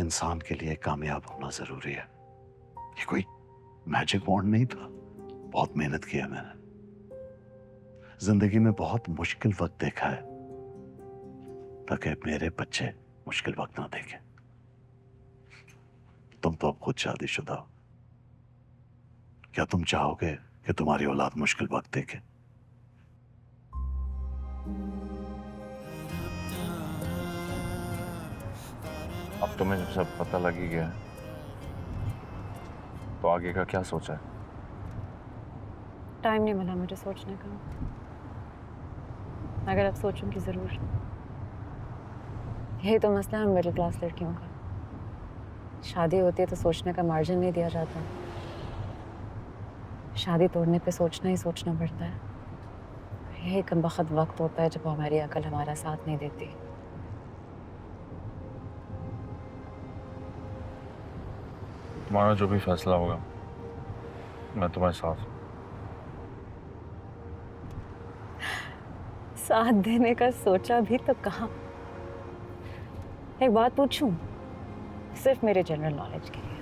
इंसान के लिए कामयाब होना जरूरी है। ये कोई मैजिक वॉन्ड नहीं था। बहुत मेहनत की है मैंने, जिंदगी में बहुत मुश्किल वक्त देखा है ताकि मेरे बच्चे मुश्किल वक्त ना देखें। तुम तो अब खुद शादीशुदा हो, क्या तुम चाहोगे कि तुम्हारी औलाद मुश्किल वक्त देखे? अब तुम्हें जब सब पता लग ही गया है, तो आगे का क्या सोचा है? टाइम नहीं मिला मुझे सोचने का, मगर अब सोचूंगी जरूर। यही तो मसला है मिडिल क्लास लड़कियों का। शादी होती है तो सोचने का मार्जिन नहीं दिया जाता। शादी तोड़ने पे सोचना ही सोचना पड़ता है। यही कमबख्त वक्त होता है जब वो हमारी अकल हमारा साथ नहीं देती। तुम्हारा जो भी फैसला होगा, मैं तुम्हारे साथ हूं। साथ देने का सोचा भी तो कहाँ। एक बात पूछूं, सिर्फ मेरे जनरल नॉलेज के लिए।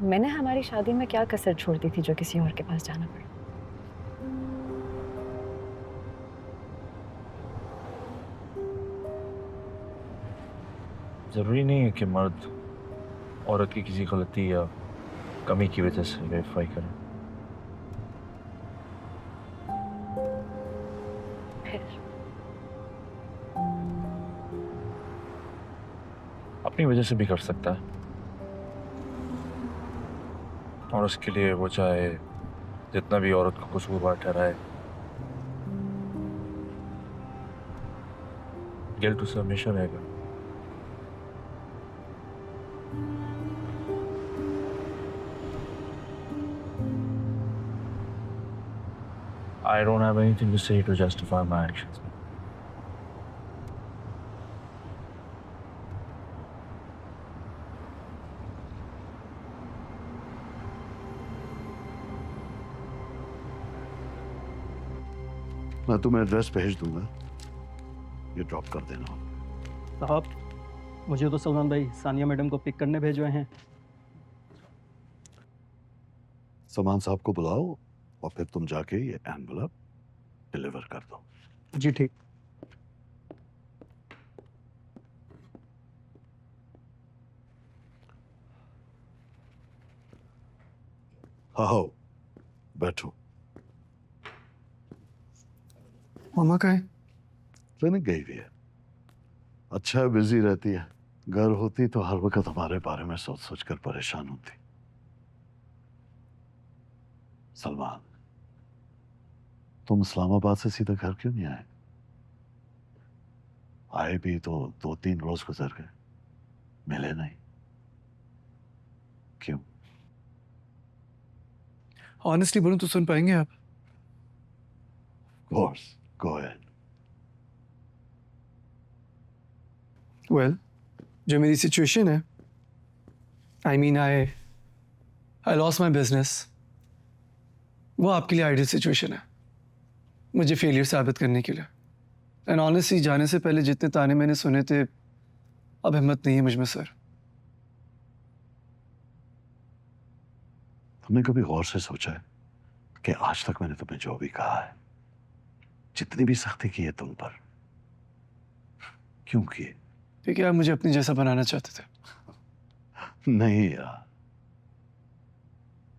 मैंने हमारी शादी में क्या कसर छोड़ दी थी जो किसी और के पास जाना पड़ा? जरूरी नहीं है कि मर्द औरत की किसी गलती या कमी की वजह से वेरीफाई करें। फिर अपनी वजह से भी कर सकता है, और उसके लिए वो चाहे जितना भी औरत को कसूरवार ठहराए, गिल्ट उसे हमेशा रहेगा। I don't have anything to say to justify my actions. मैं तुम्हें एड्रेस भेज दूंगा, ये ड्रॉप कर देना। साहब, मुझे तो सलमान भाई सानिया मैडम को पिक करने भेजे हैं। सलमान साहब को बुलाओ और फिर तुम जाके ये एनवलप डिलीवर कर दो। जी ठीक। आओ बैठो। मामा का है? क्लिनिक गई हुई है। अच्छा है, बिजी रहती है। घर होती तो हर वक्त हमारे बारे में सोच सोच कर परेशान होती। सलमान, तुम इस्लामाबाद से सीधा घर क्यों नहीं आए? आए भी तो 2-3 रोज गुजर गए, मिले नहीं। क्यों? ऑनेस्टली बोलूं तो सुन पाएंगे आप? Course, go ahead. वेल, जो मेरी सिचुएशन है, आई लॉस्ट माई बिजनेस, वो आपके लिए आइडियल सिचुएशन है मुझे फेलियर साबित करने के लिए। एंड ऑनेस्टली जाने से पहले जितने ताने मैंने सुने थे, अब हिम्मत नहीं है मुझ में सर। तुमने कभी गौर से सोचा है कि आज तक मैंने तुम्हें जो भी कहा है, जितनी भी सख्ती की है तुम पर, क्यों किए? ठीक है, आप मुझे अपनी जैसा बनाना चाहते थे। नहीं यार,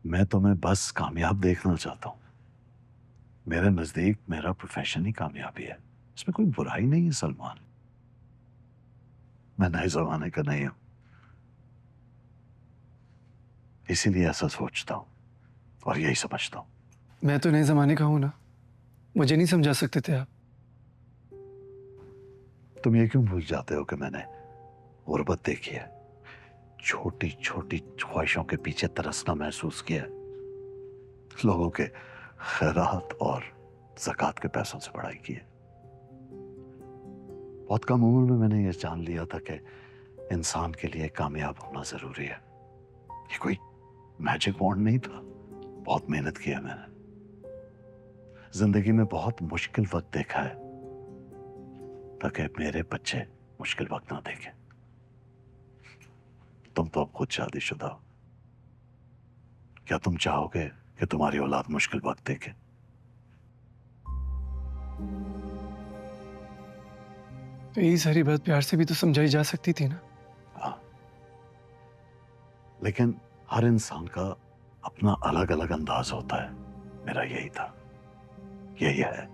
मैं तुम्हें बस कामयाब देखना चाहता हूं। मेरे नजदीक मेरा प्रोफेशन ही कामयाबी है, इसमें कोई बुराई नहीं है सलमान। मैं नए जमाने का नहीं हूं, इसीलिए ऐसा सोचता हूं और यही समझता हूं। मैं तो नए जमाने का हूं ना, मुझे नहीं समझा सकते थे आप? तुम ये क्यों भूल जाते हो कि मैंने गुर्बत देखी है, छोटी छोटी ख्वाहिशों के पीछे तरसना महसूस किया है, लोगों के खैरात और ज़कात के पैसों से पढ़ाई की है। बहुत कम उम्र में मैंने ये जान लिया था कि इंसान के लिए कामयाब होना जरूरी है। ये कोई मैजिक वॉन्ड नहीं था। बहुत मेहनत की है मैंने, जिंदगी में बहुत मुश्किल वक्त देखा है ताकि मेरे बच्चे मुश्किल वक्त ना देखें। तुम तो अब खुद शादीशुदा हो, क्या तुम चाहोगे कि तुम्हारी औलाद मुश्किल वक्त देखे? तो यही सारी बात प्यार से भी तो समझाई जा सकती थी ना। हाँ, लेकिन हर इंसान का अपना अलग अलग अंदाज होता है। मेरा यही था, यही है,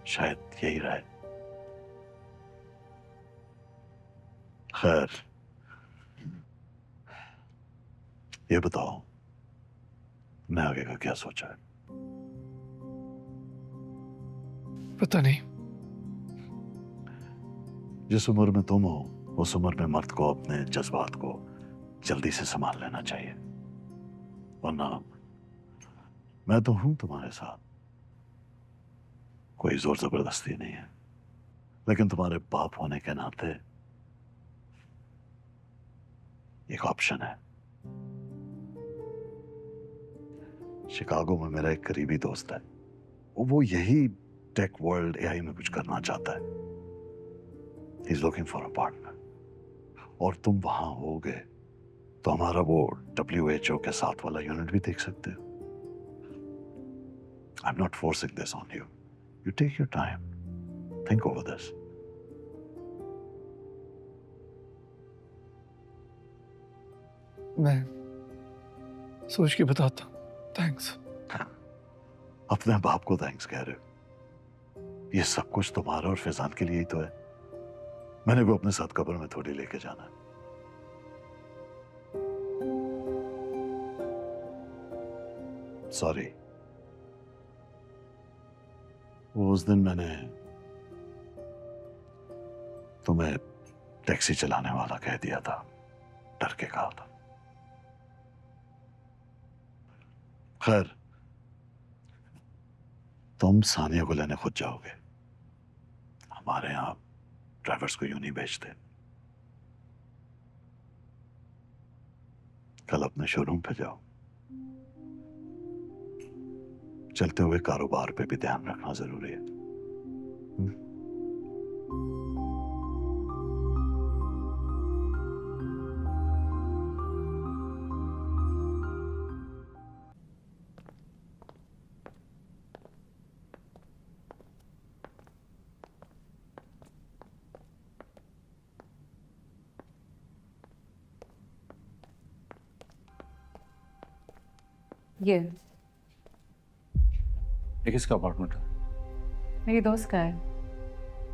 शायद यही रहे। खैर, ये बताओ, तुमने आगे का क्या सोचा है? पता नहीं। जिस उम्र में तुम हो, उस उम्र में मर्द को अपने जज्बात को जल्दी से संभाल लेना चाहिए, वरना मैं तो हूं तुम्हारे साथ, कोई जोर जबरदस्ती नहीं है, लेकिन तुम्हारे बाप होने के नाते एक ऑप्शन है। शिकागो में मेरा एक करीबी दोस्त है, वो यही टेक वर्ल्ड एआई में कुछ करना चाहता है। He is looking for a partner, और तुम वहां होगे तो हमारा वो WHO के साथ वाला यूनिट भी देख सकते हो। I am not forcing this on you, you take your time, think over this. मैं सोच के बताता हूँ। थैंक्स। अपने बाप को थैंक्स कह रहे हो? ये सब कुछ तुम्हारा और फैजान के लिए ही तो है। मैंने को अपने साथ कब्र में थोड़ी लेके जाना है। सॉरी, वो उस दिन मैंने तुम्हें टैक्सी चलाने वाला कह दिया था, डर के कहा था। खैर, तुम सानिया को लेने खुद जाओगे, हमारे यहां ड्राइवर्स को यूं नहीं भेजते। कल अपने शोरूम पे जाओ, चलते हुए कारोबार पे भी ध्यान रखना जरूरी है। ये किसका अपार्टमेंट है? मेरी दोस्त का है,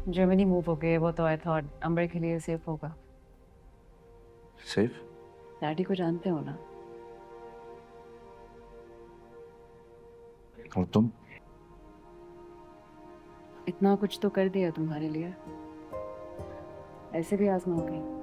जर्मनी मूव हो गए वो, तो आई थॉट अम्बर के लिए सेफ होगा। सेफ? डैडी को जानते हो ना? और तुम? इतना कुछ तो कर दिया तुम्हारे लिए, ऐसे भी आजमाओगे?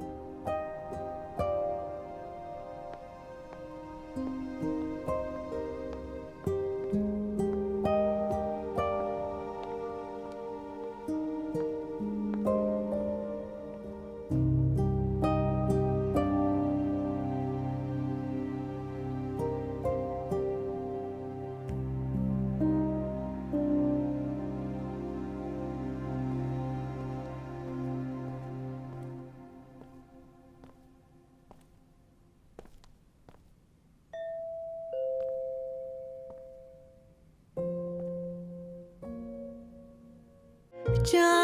जा